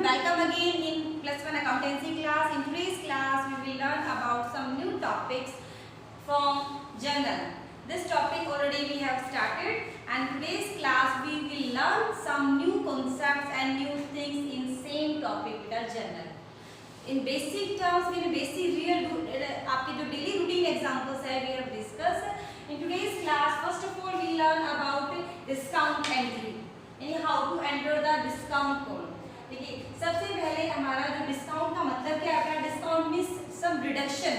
welcome again in plus 1 accountancy class. In today's class we will learn about some new topics from journal. This topic already we have started, and today's class we will learn some new concepts and new things in same topic with our journal. In basic terms, in basic real आपके जो daily routine examples है we have discussed. In today's class, first of all we learn about discount entry, यानी how to enter the discount code. देखिए सबसे पहले हमारा जो discount का मतलब क्या है? डिस्काउंट मीन्स सम रिडक्शन,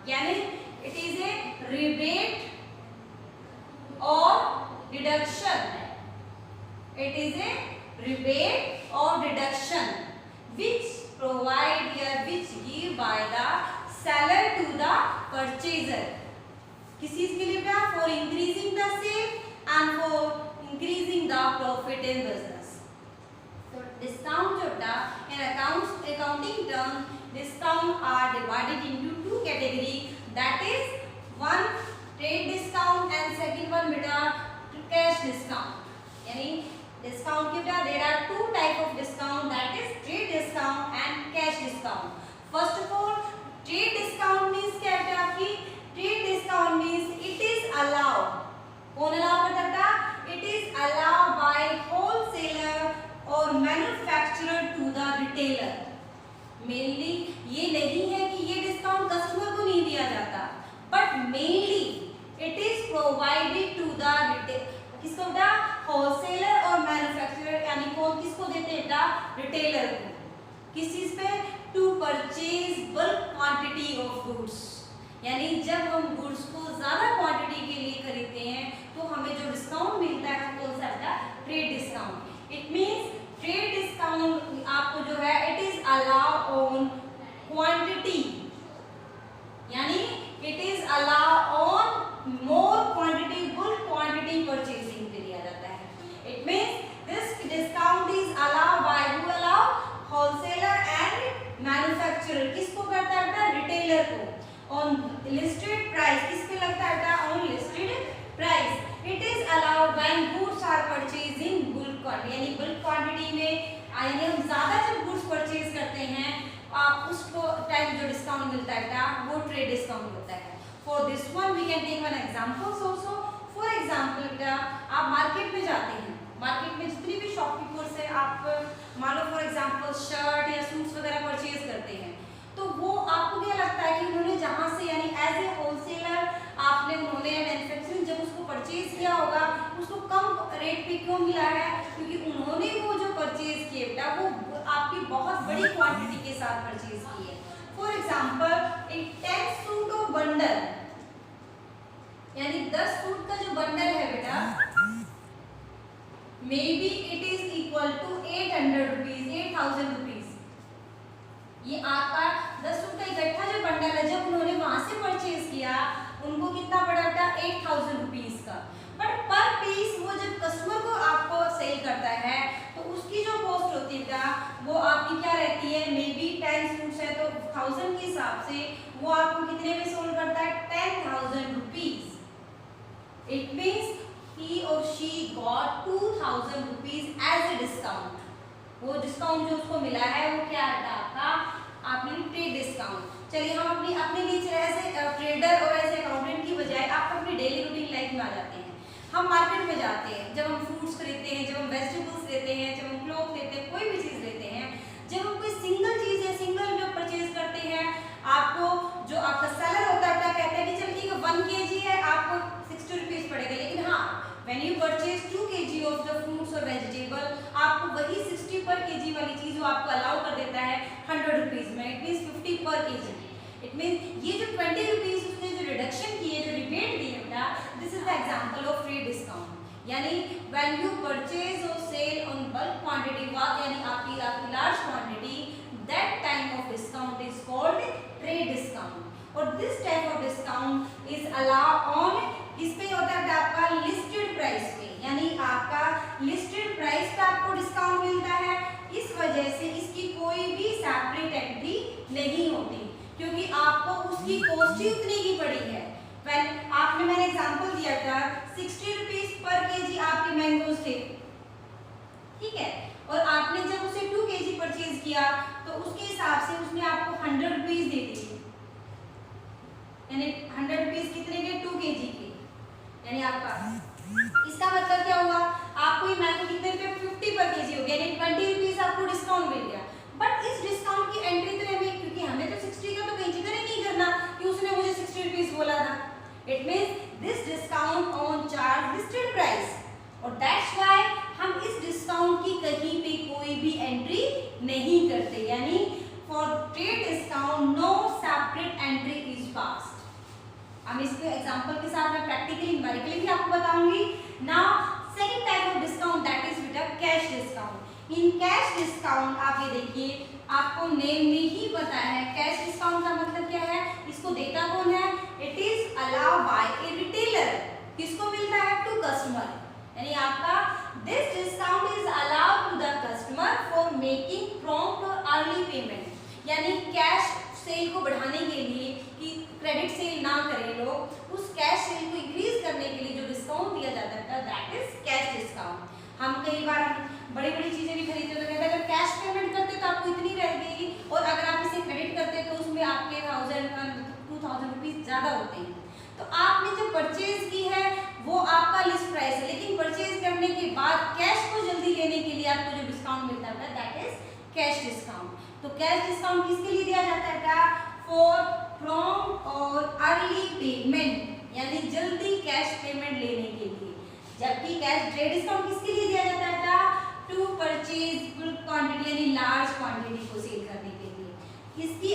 यानी इट इज ए रिबेट और deduction. It is a rebate और डिडक्शन which provide या which give by the seller to the purchaser. किस चीज के लिए क्या? For increasing the sale and for increasing the profit in business. तो discount जो था in accounting term, discount are divided into two category, that is one trade discount and second one बेटा cash discount. यानी discount के बेटा there are two type of discount, that is trade discount and cash discount. First of all, trade discount means क्या है आपकी? Trade discount means it is allowed. कौन allow करता था? It is allowed by wholesaler और manufacturer to the retailer. Mainly ये नहीं है कि ये डिस्काउंट कस्टमर को नहीं दिया जाता, but mainly it is provided to the retail. किसको बेटा? होलसेलर और मैन्युफैक्चरर, यानी कौन किसको देते हैं बेटा? रिटेलर को. किस चीज पे? To purchase bulk quantity of goods. यानी जब हम गुड्स को ज्यादा क्वांटिटी के लिए खरीदते हैं तो हमें जो डिस्काउंट मिलता है वो कौन सा बेटा? Trade discount. It means trade discount आपको जो है it is allow on quantity, यानी it is allow on more quantity, bulk quantity purchasing पे दिया जाता है. It means this discount is allow by who? Allow wholesaler and manufacturer. किसको करता है बेटा? रिटेलर को. On listed price. किस पे लगता है बेटा? On listed price. It is allowed when goods are purchase in bulk quantity, यानी बुल्क क्वांटिटी में यानी हम ज्यादा जब गुड्स परचेज करते हैं आप उसको टाइम जो डिस्काउंट मिलता है बेटा वो ट्रेड डिस्काउंट होता है. For this one we can take one examples also. For example बेटा आप मार्केट में जाते हैं, मार्केट में जितनी भी शॉपकीपर्स है आप मान लो फॉर एग्जांपल शर्ट या सूट्स वगैरह परचेज करते हैं, तो वो आपको क्या लगता है कि उन्होंने जहां से यानी एज ए होलसेलर आपने उन्होंने मैन्युफैक्चरिंग जब उसको परचेज किया होगा उसको कम रेट पे क्यों मिला है? क्योंकि उन्होंने वो जो परचेज किए बेटा वो आपकी बहुत बड़ी क्वांटिटी के साथ परचेज की है. फॉर एग्जांपल एक 10 सूट ऑफ बंडल, यानी 10 सूट का जो बंडल है बेटा maybe it is equal to 800 rupees, 8000 rupees. ये आपका 10 सूट का इकट्ठा जो बंडल है जब उन्होंने वहां से परचेज किया उनको कितना पड़ा था? 8000 रुपीज का. बट पर पीस वो जब कस्टमर को आपको सेल करता है तो उसकी जो कॉस्ट होती है वो आपकी क्या रहती है? मे बी 10 सूट्स है तो 1000 के हिसाब से वो आपको कितने में सोल्ड करता है? 10,000 rupees. It means he or she got 2000 rupees as a discount. वो डिस्काउंट जो उसको मिला है वो क्या है आपका? आपने ट्रेड डिस्काउंट. चलिए हम अपने लिए ऐसे ट्रेडर और ऐसे अकाउंटेंट की बजाय आप अपनी डेली रूटीन लाइफ में आ जाते हैं. हम मार्केट में जाते हैं, जब हम फ्रूट्स खरीदते हैं, जब हम वेजिटेबल्स लेते हैं, जब हम क्लॉथ लेते हैं, कोई भी चीज़ लेते हैं, जब हम कोई सिंगल चीज़ है सिंगल जो परचेज करते हैं आपको जो आपका सेलर होता है कहता है कि चल ठीक है 1 kg है आपको 60 रुपीज़ पड़ेगा. लेकिन हाँ when you purchase 2 kg of the fruits or vegetable आपको वही 60 पर kg वाली चीज वो आपको अलाउ कर देता है 100 रुपीज में. इट मीन्स 50 पर kg. इट मीन्स ये जो 20 रुपीज उसने जो रिडक्शन की है, जो रिबेट दी है बेटा, this is the example of trade discount. यानी when you purchase or sell on bulk quantity यानी आपकी large quantity, that time of discount is called trade discount. और this type of discount is allowed on किस पे होता है आपका? Listed price पे, यानी आपका लिस्टेड प्राइस पे आपको डिस्काउंट मिलता है. इस वजह से इसकी कोई भी सेपरेट एंट्री नहीं होती क्योंकि आपको उसकी कॉस्ट ही उतनी ही पड़ी है. मैंने एग्जांपल दिया था 60 रुपीज पर केजी आपके मैंगोज थे, ठीक है। और आपने जब उसे 2 kg परचेज किया तो उसके हिसाब से उसने आपको 100 रुपीज दे दिए, यानी 100 रुपीज कितने के? 2 kg के, यानी आपका इसका मतलब क्या हुआ? आपको ये मैंगो कितने रुपए? 50 पर kg हो गया, यानी 20 रुपीज आपको डिस्काउंट मिल गया। बट इस डिस्काउंट की एंट्री तो हमें, क्योंकि हमें तो 60 का तो कहीं जिक्र ही नहीं करना कि उसने मुझे 60 रुपीज बोला था। It means this discount on charge listed price, और दैट्स व्हाई हम इस डिस्काउंट की कहीं पे कोई भी एंट्री नहीं करते, यानी for trade discount no separate entry is passed. अब इसके एग्जांपल के साथ मैं प्रैक्टिकली न्यूमेरिकली भी आपको बताऊंगी। Now second type of discount that is बेटा cash discount. In cash discount आप ये देखिए, आपको नेम में ही पता है कैश डिस्काउंट का मतलब क्या है, इसको देता कौन है? It is allowed by a retailer. किसको मिलता है? टू कस्टमर, यानी आपका this discount is allowed to the customer for making prompt और अर्ली पेमेंट, यानी कैश सेल को बढ़ाने के लिए कि क्रेडिट सेल ना करें लोग, उस कैश सेल को इंक्रीज करने के लिए जो डिस्काउंट दिया जाता है दैट इज कैश डिस्काउंट। हम कई बार बड़ी बड़ी चीजें भी खरीदते तो कहते हैं अगर कैश पेमेंट करते तो आपको इतनी रहेगी, और अगर आप इसे क्रेडिट करते तो उसमें आपके 1000-2000 रुपीज ज्यादा होते हैं। तो आपने जो परचेज की है वो आपका लिस्ट प्राइस है, लेकिन परचेज करने के बाद कैश को जल्दी लेने के लिए आपको जो डिस्काउंट मिलता है दैट इज कैश डिस्काउंट। तो कैश डिस्काउंट किसके लिए दिया जाता है? फॉर प्रॉम्प्ट और अर्ली पेमेंट, यानी जल्दी कैश पेमेंट लेने के लिए। जबकि कैश ट्रेड डिस्काउंट किसके लिए दिया जाता है? टू परचेज फुल क्वांटिटी, यानी लार्ज क्वांटिटी को सेल करने के लिए। इसकी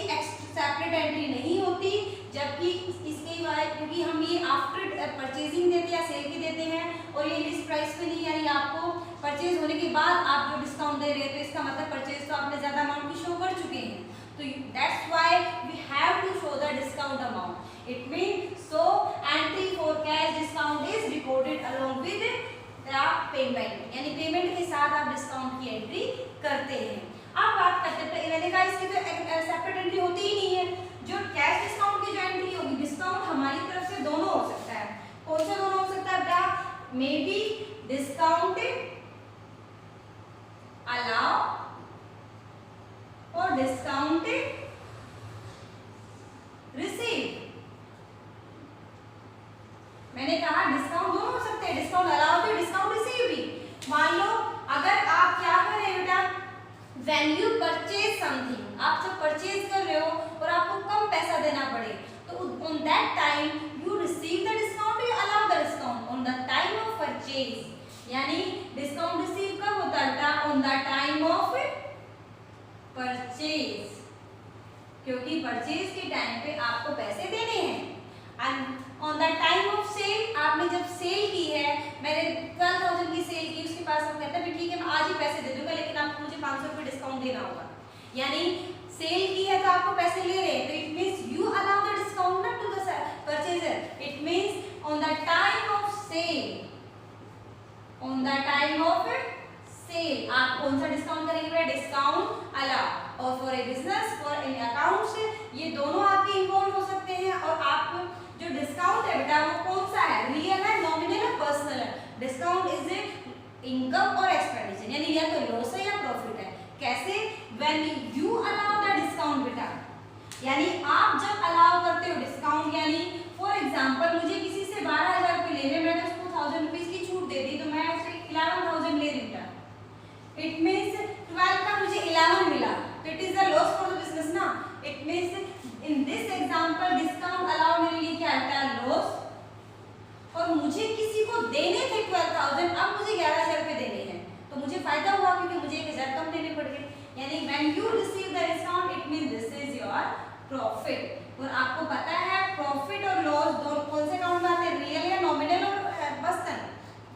सेपरेट एंट्री नहीं होती, जबकि इसके बाद क्योंकि हम ये आफ्टर परचेजिंग देते हैं या सेल के देते हैं, और ये लिस्ट प्राइस पे नहीं, यानी आपको परचेज होने के बाद आप जो डिस्काउंट दे रहे हैं तो इसका मतलब परचेज तो आपने ज्यादा अमाउंट की शो कर चुके हैं, तो that's why we have to show the discount amount. It means so entry for cash discount is recorded along with the payment, यानी पेमेंट के साथ आप डिस्काउंट की एंट्री करते हैं। अब बात करते हैं, मैंने कहा इसकी तो सेपरेट एंट्री होती ही नहीं है। जो कैश डिस्काउंट की जो एंट्री होगी, डिस्काउंट हमारी तरफ से दोनों हो सकता है। कौन सा दोनों हो सकता है बेटा? मे बी डिस्काउंट अलाउ और डिस्काउंट रिसीव। मैंने कहा डिस्काउंट दोनों हो सकते हैं, डिस्काउंट अलाउ भी, डिस्काउंट रिसीव भी। मान लो अगर आप क्या कर रहे हो बेटा, व्हेन यू परचेज समथिंग, आप जब परचेज कर रहे हो और आपको कम पैसा देना पड़े तो on that time you receive the discount, you allow the discount on the time of purchase, यानी डिस्काउंट रिसीव कब होता है? On the time of purchase, क्योंकि परचेज के टाइम पे आपको पैसे देने हैं। And on the time of sale, आपने जब सेल की है, मैंने 12,000 की सेल की, उसके पास हम कहते हैं ठीक है मैं आज ही पैसे दे दूंगा, लेकिन आपको मुझे 500 रुपये डिस्काउंट देना होगा, यानी सेल की है तो आपको पैसे ले रहे हैं, तो it means you allow the discount not to the purchaser. It means on the time of sale, on the time of sale आप कौन सा डिस्काउंट करेंगे? Discount allow. और for a business, for any accounts, ये दोनों आपके involve हो सकते हैं। और आप जो डिस्काउंट है बेटा वो कौन सा है? रियल है, नॉमिनल है, पर्सनल है। डिस्काउंट इज ए इनकम और एक्सपेंडिचर, यानी या तो लॉस है या प्रॉफिट है। कैसे? When you allow the discount बेटा, यानी आप जब अलाउ करते हो डिस्काउंट, यानी फॉर एग्जांपल मुझे किसी से 12,000 रुपये लेने, मैंने उसको 1000 रुपीज की छूट दे दी, तो मैं उसे 11,000 ले रही हूँ। इट मींस 12 का मुझे 11 मिला, तो it is the loss for the business ना। It means in this example discount allow मेरे लिए क्या आता है? लॉस। और मुझे किसी को देने थे 12,000, अब मुझे 11,000 रुपये देने हैं, तो मुझे फायदा हुआ क्योंकि मुझे 1,000 कम देने पड़ गए। यानी when you receive the discount it means this is your profit. और आपको पता है प्रॉफिट और लॉस दोनों कौन से काउंट में आते हैं? रियल या नॉमिनल और personal.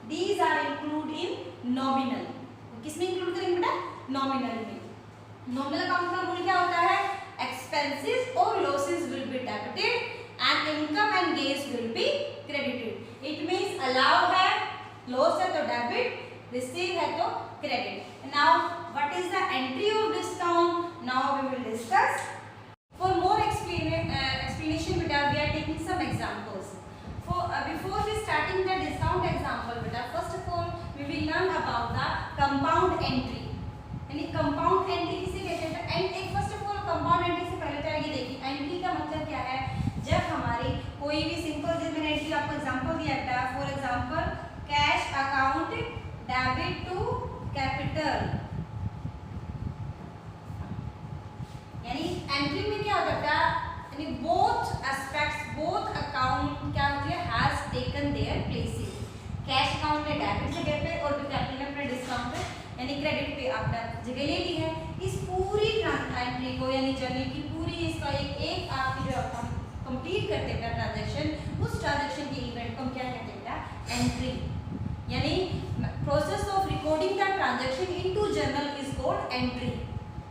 These are include in nominal. किसमें इंक्लूड करेंगे बेटा? नॉमिनल में। नॉमिनल अकाउंट का रूल क्या होता है? एक्सपेंसेस और losses will be debited and income and gains will be credited. It means allow है, लॉस है तो डेबिट, रिसीव है तो credit. Now what is the entry of discount? Now we will discuss. For more explanation beta we are taking some examples. Before we starting the discount example beta, first of all we will learn about the compound entry. यानी compound entry किसे कहते हैं? And first of all compound entry से पहले तो ये देखिए entry का मतलब क्या है। जब हमारी कोई भी सिंपल, जैसे मैंने एंट्री आपको एग्जांपल दिया था, for example cash account debit to capital, यानी एंट्री में क्या होता है, यानी बोथ एस्पेक्ट्स, बोथ अकाउंट क्या होती है, has taken their places. Cash account ने डेबिट जगह पे और कैपिटल ने अपने डिस्काउंट पे यानी क्रेडिट पे आपका जगह ले ली है। इस पूरी एंट्री को यानी जर्नल की पूरी इसका एक आपकी जो कंप्लीट करते हैं ट्रांजैक्शन, उस ट्रांजैक्शन के इवेंट को हम क्या कहते हैं? एंट्री। यानी process of recording the transaction into journal is called entry.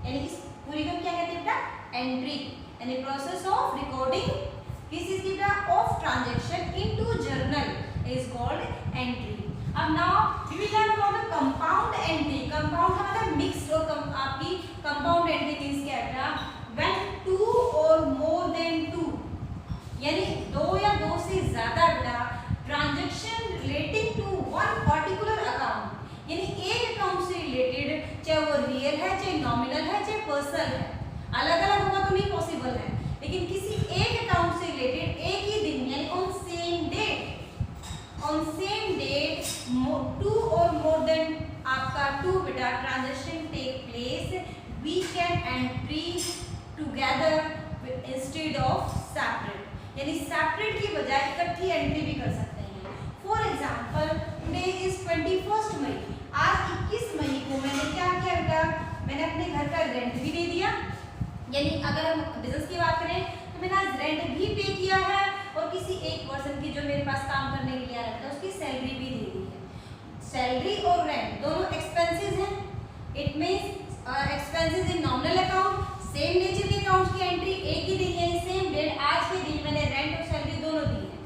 यानी इस पूरी को क्या कहते हैं? एंट्री। यानी प्रोसेस ऑफ रिकॉर्डिंग किस चीज की of transaction into journal is called entry. अब now we will learn about the compound entry. Compound का मतलब मिक्स्ड, और आपकी कंपाउंड एंट्री मींस क्या है? व्हेन टू और मोर देन टू, यानी दो या दो से ज्यादा transaction relating to one particular account, यानी एक अकाउंट से रिलेटेड, चाहे वो रियल है, चाहे नॉमिनल है, चाहे पर्सनल है, अलग अलग होगा तो नहीं पॉसिबल है, लेकिन किसी एक अकाउंट से रिलेटेड एक ही दिन यानी ऑन सेम डेट टू और मोर देन आपका टू बेटा transaction take place, we can entry together instead of separate. यानी सेपरेट की बजाय इकट्ठी एंट्री भी कर सकते हैं। For example today is 21 May, आज 21 मई को मैंने क्या किया बेटा? मैंने अपने घर का रेंट भी दे दिया। यानी अगर हम बिजनेस की बात करें तो मैंने आज रेंट भी पे किया है और किसी एक पर्सन की जो मेरे पास काम करने के लिए आ रहा था उसकी सैलरी भी दे दी है। सैलरी और रेंट दोनों एक्सपेंसेस हैं। It means expenses in nominal account, same nature के अकाउंट की एंट्री एक ही दिन यानी सेम डेट, आज के दिन मैंने रेंट और सैलरी दोनों दी है।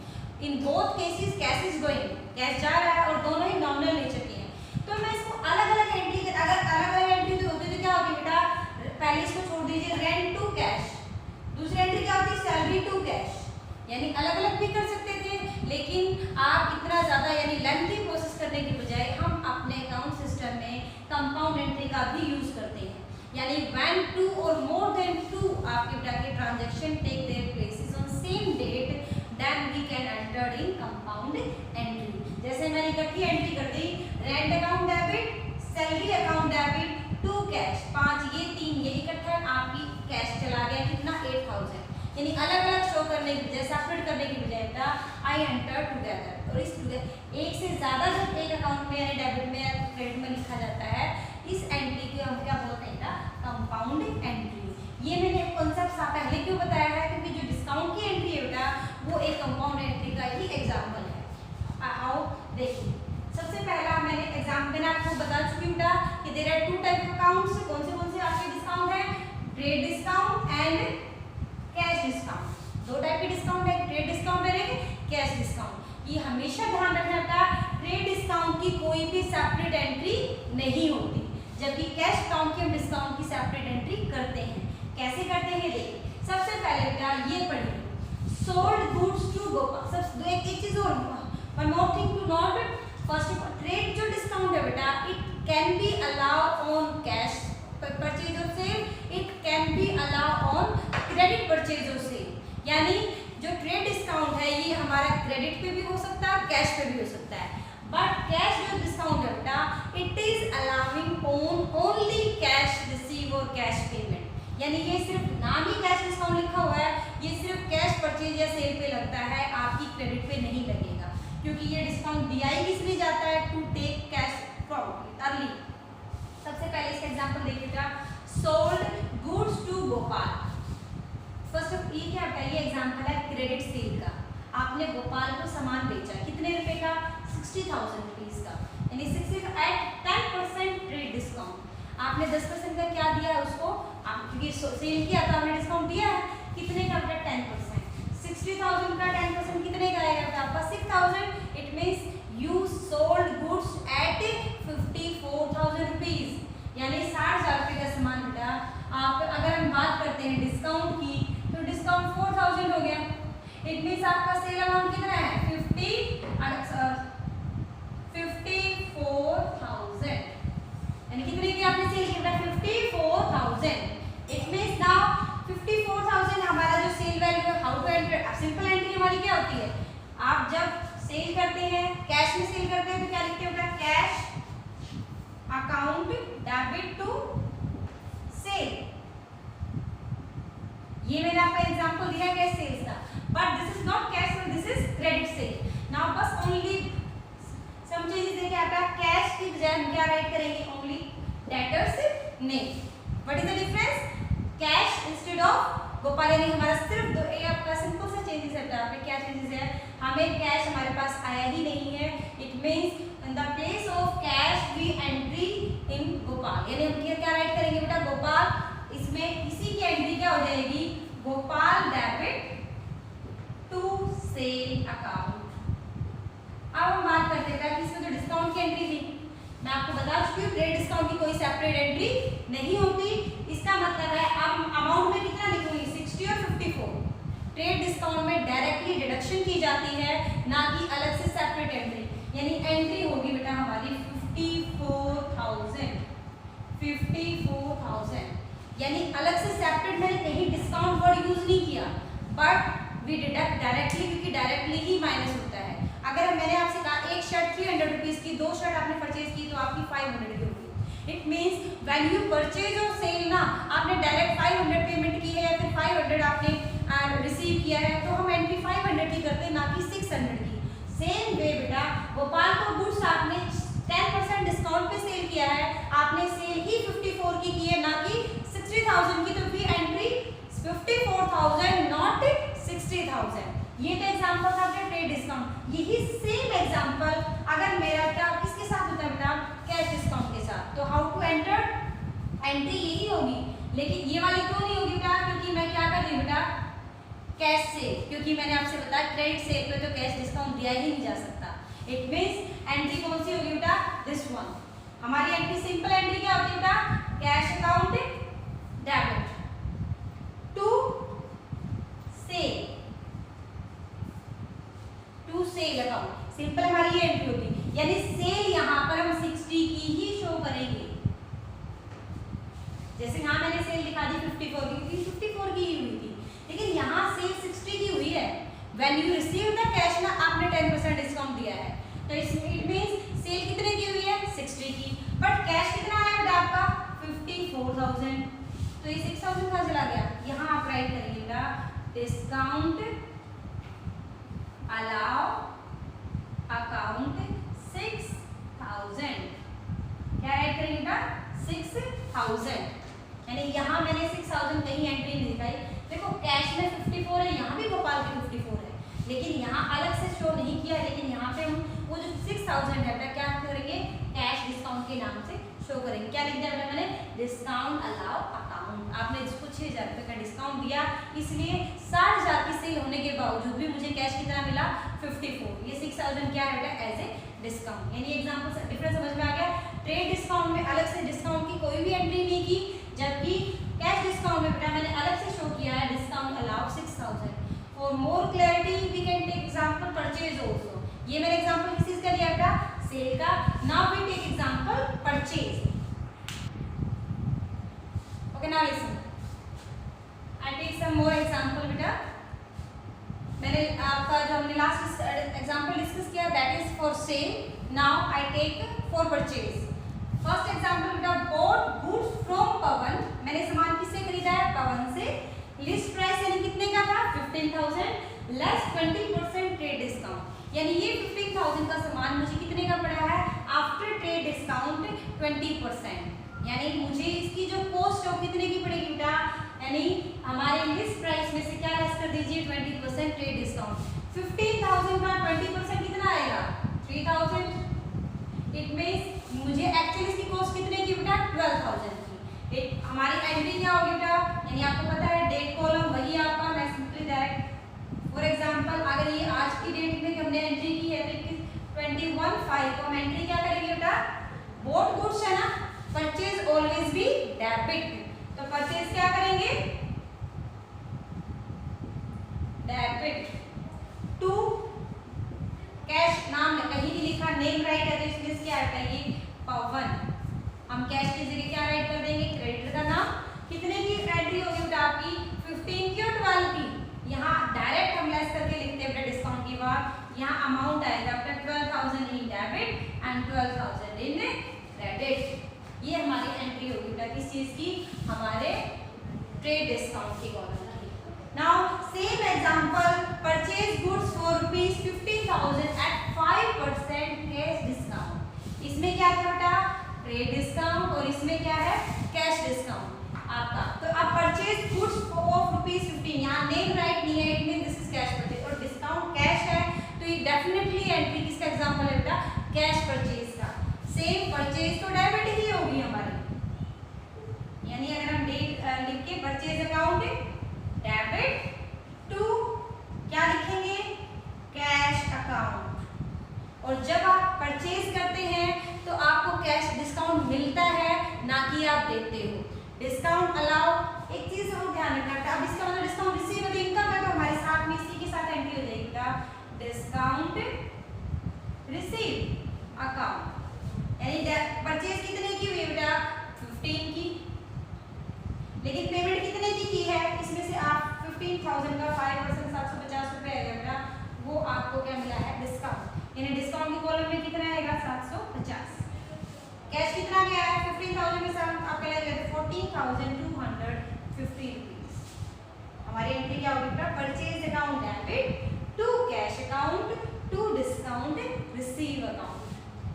In both cases cash is going, cash जा रहा है और दोनों ही नॉमिनल नेचर के हैं। तो मैं इसको अलग अलग एंट्री, अगर अलग अलग एंट्री तो होती तो क्या होगी बेटा? पहले इसको छोड़ दीजिए, रेंट टू कैश, दूसरी एंट्री क्या होती है? Salary to cash. यानी अलग अलग भी कर सकते थे, लेकिन आप इतना ज़्यादा यानी लेंथी प्रोसेस करने की बजाय हम अपने अकाउंट सिस्टम में कंपाउंड एंट्री का भी यूज करते हैं। यानी व्हेन टू और मोर देन टू आपके बेटा के transaction take their places on same date, then we can enter in compound entry. जैसे मैंने इकट्ठी एंट्री कर दी, rent account debit, salary account debit to cash, 5 ये 3 ये इकट्ठा आपकी कैश चला गया कितना? 8000। यानी अलग अलग शो करने की बजाय, सेपरेट करने की बजाय आई एंटर टुगेदर। और इस टुगेदर एक से ज़्यादा जब एक अकाउंट में यानी डेबिट में या क्रेडिट में लिखा जाता है, इस एंट्री को हम क्या बोलते हैं? Compound entry. ये मैंने कॉन्सेप्ट पहले क्यों बताया है? क्योंकि जो डिस्काउंट की एंट्री है बेटा वो एक कंपाउंड एंट्री का ही एग्जाम्पल है। आओ देखिए, सबसे पहला मैंने आपको बता चुकी बेटा कि देयर आर 2 टाइप अकाउंट्स। कौन से आपके डिस्काउंट है? Trade discount and cash discount. 2 type के डिस्काउंट है, ट्रेड डिस्काउंट है, कैश डिस्काउंट। ये हमेशा ध्यान रखना था, ट्रेड डिस्काउंट की कोई भी सेपरेट एंट्री नहीं होती, जबकि कैश अकाउंट की हम डिस्काउंट की सेपरेट एंट्री करते हैं। कैसे करते हैं देखिए, सबसे पहले बेटा ये पढ़िए, सोल्ड गुड्स टू गोपाल। सब एक चीज और, one more thing to note, first of all trade जो डिस्काउंट है बेटा, it can be allow on cash purchase और sale, it can be allow on credit purchase और सेल। यानी जो ट्रेड डिस्काउंट है ये हमारा क्रेडिट पे भी हो सकता है, कैश पे भी हो सकता है। बट कैश जो डिस्काउंट है बेटा, it is allowing on only cash receive और कैश पेमेंट। यानी ये सिर्फ नाम ही कैश डिस्काउंट लिखा हुआ है, ये सिर्फ कैश परचेज या सेल पे लगता है, आपकी क्रेडिट पे नहीं लगेगा, क्योंकि ये डिस्काउंट दिया ही किस लिए जाता है? To take cash from early. सबसे पहले इसका एग्जांपल देखिएगा, sold goods to Gopal. First ये क्या है? ये एग्जांपल है क्रेडिट सेल का। आपने गोपाल को सामान बेचा, कितने रुपए का? 60,000 रुपीज का, यानी 60 एट 10% ट्रेड डिस्काउंट। आपने 10% का क्या दिया उसको? आप क्योंकि सेल किया तो आपने डिस्काउंट दिया है, कितने का? 10%। 60,000 का 10% कितने का आएगा आपका? 6,000। It means you sold goods at 54,000 rupees, यानी 60,000 रुपये का सामान बेटा। आप अगर हम बात करते हैं डिस्काउंट की, तो डिस्काउंट 4,000 हो गया। इट मीन्स आपका सेल अमाउंट कितना है? 54,000। कैश में सेल करते हैं तो क्या लिखते हैं बेटा, cash account debit to sale. ये मैंने आपका एग्जांपल दिया कैश सेल्स का, but this is not cash sale, this is credit sale. Now बस ओनली सम चेंजेस है कि आपका कैश की बजाय हम क्या राइट करेंगे, only debtors name. What is the difference, cash instead of Gopal, यानी हमारा सिर्फ दो ये आपका सिंपल सा चेंजेस है। यहाँ पे क्या चेंजेस है, हमें कैश हमारे पास आया ही नहीं है, it means in the place of cash we entry in Gopal, यानी हम क्या राइट करेंगे बेटा, गोपाल, इसमें इसी की एंट्री क्या हो जाएगी, Gopal debit to sale account. अब हम बात करते हैं कि इसमें जो डिस्काउंट की एंट्री थी, मैं आपको बता चुकी हूँ ट्रेड डिस्काउंट की कोई सेपरेट एंट्री नहीं होती। इसका मतलब है अब अमाउंट में कितना लिखूंगी, 60 और 54। ट्रेड डिस्काउंट में डायरेक्टली डिडक्शन की जाती है, ना कि अलग से सेपरेट एंट्री, यानी एंट्री होगी बेटा हमारी 54,000, 54,000, यानी अलग से सेपरेट मैंने कहीं डिस्काउंट वर्ड यूज नहीं किया, बट वी डिडक्ट डायरेक्टली, क्योंकि डायरेक्टली ही माइनस होता है। अगर मैंने आपसे कहा एक शर्ट 300 रुपीज की, दो शर्ट आपने परचेज की तो आपकी 500 की होगी। It means when you purchase और सेल ना, आपने डायरेक्ट 500 पेमेंट की है या फिर 500 आपने रिसीव किया है, तो हम एंट्री 500 की करते हैं, ना कि 600 की। सेम वे बेटा गोपाल को गुड्स आपने 10% डिस्काउंट पे सेल किया है, आपने सेल ही 54 की है, ना कि 60,000 की, तो फिर एंट्री 54,000 नॉट 60,000। ये तो एग्जांपल था आपका ट्रेड डिस्काउंट। यही सेम एग्जांपल अगर मेरा क्या किसके साथ होता है बेटा, कैश डिस्काउंट के साथ, तो हाउ टू एंटर, एंट्री यही होगी, लेकिन ये वाली क्यों नहीं होगी बेटा, क्योंकि मैं क्या कर रही हूँ बेटा, कैश सेल, क्योंकि मैंने आपसे बताया क्रेडिट सेल पे तो कैश डिस्काउंट दिया ही नहीं जा सकता। इट मींस एंट्री कौन सी होगी बेटा, दिस वन। हमारी एंट्री सिंपल एंट्री क्या होती है बेटा, cash account debit to sale, to sale account, simple हमारी ये एंट्री होगी। यानी सेल यहाँ पर हम 60 की ही शो करेंगे, जैसे यहाँ मैंने सेल दिखा दी 54 की, क्योंकि 54 की ही हुई थी, लेकिन यहाँ सेल 60 की हुई है। When you receive the cash ना, आपने 10% डिस्काउंट दिया है, तो इट मींस सेल कितने की हुई है, 60 की, बट कैश कितना आया बेटा आपका 54,000, तो ये 6,000 कहाँ चला गया, यहाँ आप राइट करेंगे बेटा डिस्काउंट अलाउ अकाउंट 6,000, क्या राइट करेंगे बेटा 6,000, यानी यहाँ मैंने 6,000 कहीं एंट्री नहीं दिखाई। देखो कैश में 54 है, यहाँ भी गोपाल की 54 है, लेकिन यहाँ अलग से शो नहीं किया, लेकिन यहाँ पे हम वो जो 6,000 है क्या करेंगे, कैश डिस्काउंट के नाम से शो करेंगे। क्या लिख दिया मैंने, डिस्काउंट अलाउ अकाउंट। आपने जिसको 6,000 रुपये का डिस्काउंट दिया, इसलिए 60,000 की सेल होने के बावजूद भी मुझे कैश कितना मिला 54, ये 6,000 क्या है बेटा एज ए डिस्काउंट। यानी एग्जाम्पल से डिफरेंस समझ में आ गया। ट्रेड डिस्काउंट में अलग से डिस्काउंट की कोई भी एंट्री नहीं की, जबकि कैश डिस्काउंट में बेटा मैंने अलग से शो किया है discount allow 6,000। For more clarity we can take example purchase also. ये मैंने एग्जांपल किस चीज का लिया बेटा, सेल का। Now we take example purchase. Okay now listen, I take some more example बेटा। मैंने आपका जो हमने लास्ट एग्जांपल डिस्कस किया that is for sale. Now I take for purchase. First example बेटा, बॉट गुड्स फ्रॉम पवन। मैंने सामान किससे खरीदा है, पवन से। लिस्ट प्राइस यानी कितने का था 15,000 लेस 20% ट्रेड डिस्काउंट, यानी ये 15,000 का सामान मुझे कितने का पड़ा है आफ्टर ट्रेड डिस्काउंट 20%, यानी मुझे इसकी जो कॉस्ट है वो कितने की पड़ेगी बेटा, यानी हमारे लिस्ट प्राइस में से क्या लेस कर दीजिए 20% ट्रेड डिस्काउंट। 15,000 का 20% कितना आएगा 3,000। इट मींस मुझे एक्चुअली इसकी कॉस्ट कितने की बेटा 12,000 की। एक हमारी एंट्री क्या होगी बेटा, यानी आपको पता है डेट कॉलम वही आपका, मैं सिंपली डायरेक्ट फॉर एग्जांपल अगर ये आज की डेट में हमने एंट्री की है तो 21/5 को हम एंट्री क्या करेंगे बेटा, बोट गुड्स है ना, परचेज ऑलवेज बी डेबिट, तो परचेज क्या करेंगे डेबिट टू कैश। नाम कहीं भी लिखा नेम राइट है तो इसमें क्या हटाइए पवन, हम कैश की जगह क्या राइट कर देंगे क्रेडिटर का नाम। कितने की एंट्री होगी बेटा आपकी 15 की और 12 की, यहाँ डायरेक्ट हम लेस करके लिखते हैं बेटा डिस्काउंट के बाद। यहाँ अमाउंट आएगा आपका 12,000 in debit and 12,000 in credit. ये हमारी एंट्री होगी बेटा किस चीज की, हमारे ट्रेड डिस्काउंट की कॉलम की। Now same example, purchase goods for ₹15,000 at 5% cash discount. इसमें क्या था बेटा, ट्रेड डिस्काउंट, और इसमें क्या है, कैश डिस्काउंट आपका। तो अब परचेज गुड्स ऑफ ₹15, यहाँ नेम राइट नहीं है, it mean this is cash purchase, और डिस्काउंट कैश है, तो ये डेफिनेटली एंट्री किसका एग्जांपल है बेटा, कैश परचेज का। सेम परचेज तो डेबिट ही होगी हमारी, यानी अगर हम डेट लिख के परचेज अकाउंट डेबिट टू क्या लिखेंगे, कैश अकाउंट। और जब आप परचेज करते हैं तो आपको कैश डिस्काउंट मिलता है, ना कि आप देते हो। डिस्काउंट अलाउ, एक चीज और ध्यान रखना, अब इसका मतलब डिस्काउंट रिसीव है तो इनकम है, तो हमारे साथ में इसी के साथ एंट्री हो जाएगी बेटा डिस्काउंट रिसीव अकाउंट। यानी परचेज कितने की हुई है बेटा, 15 की, लेकिन पेमेंट कितने की है, इसमें से आप 15,000 का 5% 750 रुपए आएगा बेटा, वो आपको क्या मिला है, डिस्काउंट। यानी डिस्काउंट की कॉलम में कितना आएगा, 750। कैश कितना गया है, 15,000 में से आपका लग गया 14,250 रुपीज। हमारी एंट्री क्या होगी बेटा, purchase account debit to cash account to discount receive account.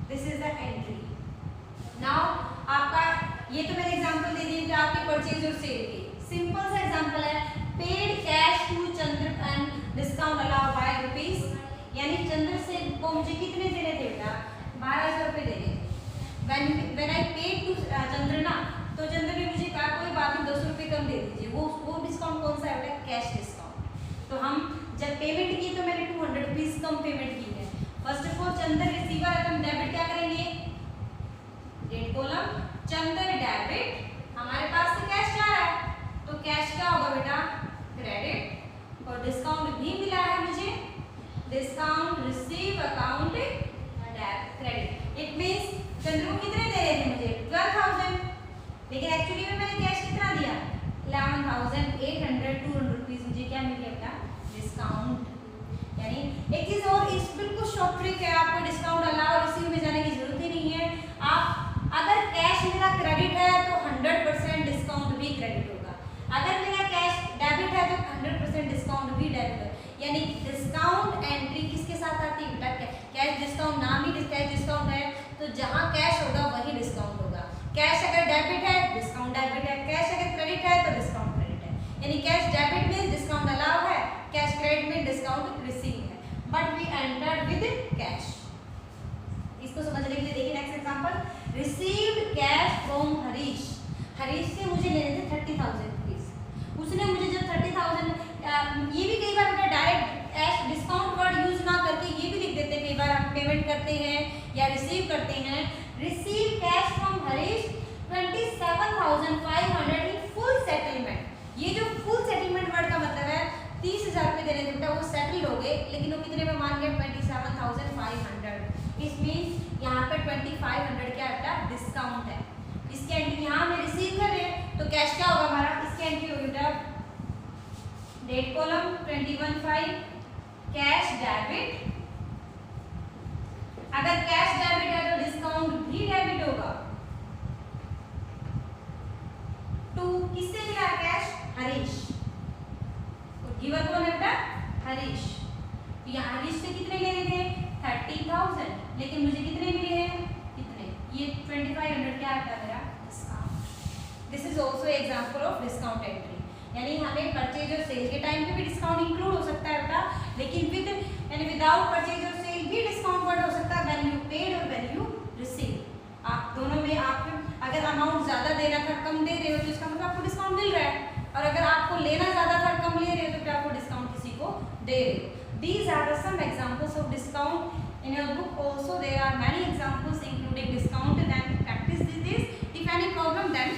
This is the entry. Now आपका ये तो मैंने एग्जांपल दे दिए थे आपके परचेज और सेल के, सिंपल सा एग्जांपल है, paid cash to Chandra and discount allow by rupees, यानी चंद्र से को मुझे कितने देने थे बेटा, 1200 रुपए देने थे। When I paid to चंद्रना, तो चंद्र ने मुझे कहा कोई बात नहीं 200 रुपये कम दे दीजिए, वो डिस्काउंट कौन सा है बेटा, कैश डिस्काउंट। तो हम जब पेमेंट की तो मैंने 200 रुपीज कम पेमेंट की है। First of all Chandra receiver है तो हम डेबिट क्या करेंगे, डेट कॉलम चंद्र डेबिट, हमारे पास से कैश जा रहा है तो कैश क्या होगा बेटा, क्रेडिट, और डिस्काउंट भी मिला है मुझे, discount receive account credit. It means Chandra को कितने दे रहे थे मुझे, 12,000, लेकिन एक्चुअली में मैंने कैश कितना दिया, 11,800 200 रुपीज मुझे क्या मिल गया बेटा, डिस्काउंट। यानी एक चीज और, इस बिल्कुल शॉर्ट ट्रिक है, आपको डिस्काउंट अलाउ रिसीव में जाने की जरूरत ही नहीं है। आप अगर कैश मेरा क्रेडिट है तो 100% डिस्काउंट भी क्रेडिट होगा, अगर मेरा कैश डेबिट है तो 100% डिस्काउंट भी डेबिट है। यानी डिस्काउंट एंट्री किसके साथ आती है बेटा, कैश डिस्काउंट, नाम ही कैश डिस्काउंट है, तो जहां कैश होगा वही डिस्काउंट होगा। कैश अगर डेबिट है डिस्काउंट डेबिट है, कैश अगर क्रेडिट है तो डिस्काउंट क्रेडिट है। यानी कैश डेबिट में डिस्काउंट अलाउ है, कैश क्रेडिट में डिस्काउंट रिसीव है, but we entered with cash. इसको समझने के लिए देखिए next example, received cash from Harish. Harish से मुझे लेने थे 30,000 रुपीज, उसने मुझे जब 30,000, ये भी कई बार direct cash discount word use ना करके ये भी लिख देते हैं, कई बार हम पेमेंट करते हैं या रिसीव करते हैं, receive cash from Harish 27,500 in full settlement. ये जो फुल सेटलमेंट वर्ड का मतलब है 30,000 रुपए देने थे बेटा, वो सेटल हो गए, लेकिन वो कितने में मान गए, 27,500। इट मींस यहाँ पे 2,500 क्या बेटा, डिस्काउंट है। इसकी एंट्री यहाँ में रिसीव कर रहे हैं तो कैश क्या होगा हमारा, इसकी एंट्री होगी बेटा डेट कॉलम 21/5 कैश डेबिट। अगर कैश डेबिट है तो डिस्काउंट भी डेबिट होगा। टू किससे मिला कैश, हरीश, और गिवर कौन है बेटा, हरीश। तो यहाँ हरीश से कितने लेने थे, 30,000, लेकिन मुझे कितने मिले हैं, कितने, ये 2,500 क्या आता है मेरा, discount. This is also example of discount entry. यानी हमें परचेज और सेल के टाइम पे भी डिस्काउंट इंक्लूड हो सकता है बेटा, लेकिन विद यानी विदाउट परचेज और सेल भी डिस्काउंट वर्ड हो सकता है, व्हेन यू पेड और व्हेन यू रिसीव। आप दोनों में आप अगर अमाउंट ज्यादा देना था कम दे रहे हो तो इसका मतलब आपको डिस्काउंट मिल रहा है, और अगर आपको लेना ज्यादा था कम ले रहे हो तो फिर आपको डिस्काउंट किसी को दे रहे हो। These are the some examples of discount in your book. Also there are many examples including discount, and practice this. If any problem then